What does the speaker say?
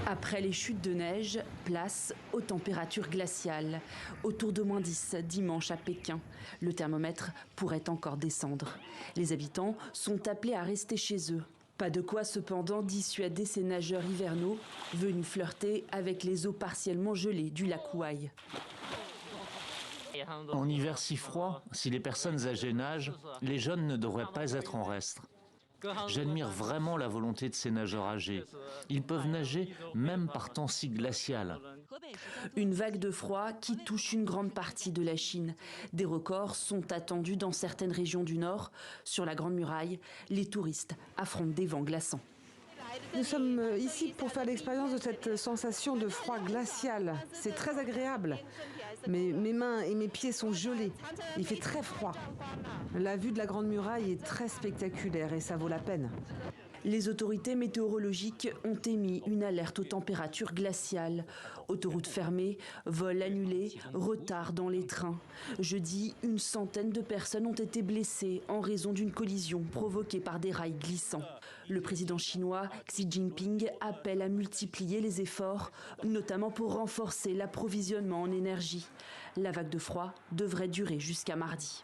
Après les chutes de neige, place aux températures glaciales. Autour de -10 dimanche à Pékin. Le thermomètre pourrait encore descendre. Les habitants sont appelés à rester chez eux. Pas de quoi cependant dissuader ces nageurs hivernaux venus flirter avec les eaux partiellement gelées du lac Huai. En hiver si froid, si les personnes âgées nagent, les jeunes ne devraient pas être en reste. J'admire vraiment la volonté de ces nageurs âgés. Ils peuvent nager même par temps si glacial. Une vague de froid qui touche une grande partie de la Chine. Des records sont attendus dans certaines régions du nord. Sur la Grande Muraille, les touristes affrontent des vents glaçants. Nous sommes ici pour faire l'expérience de cette sensation de froid glacial. C'est très agréable. Mes mains et mes pieds sont gelés. Il fait très froid. La vue de la Grande Muraille est très spectaculaire et ça vaut la peine. Les autorités météorologiques ont émis une alerte aux températures glaciales. Autoroutes fermées, vols annulés, retard dans les trains. Jeudi, une centaine de personnes ont été blessées en raison d'une collision provoquée par des rails glissants. Le président chinois Xi Jinping appelle à multiplier les efforts, notamment pour renforcer l'approvisionnement en énergie. La vague de froid devrait durer jusqu'à mardi.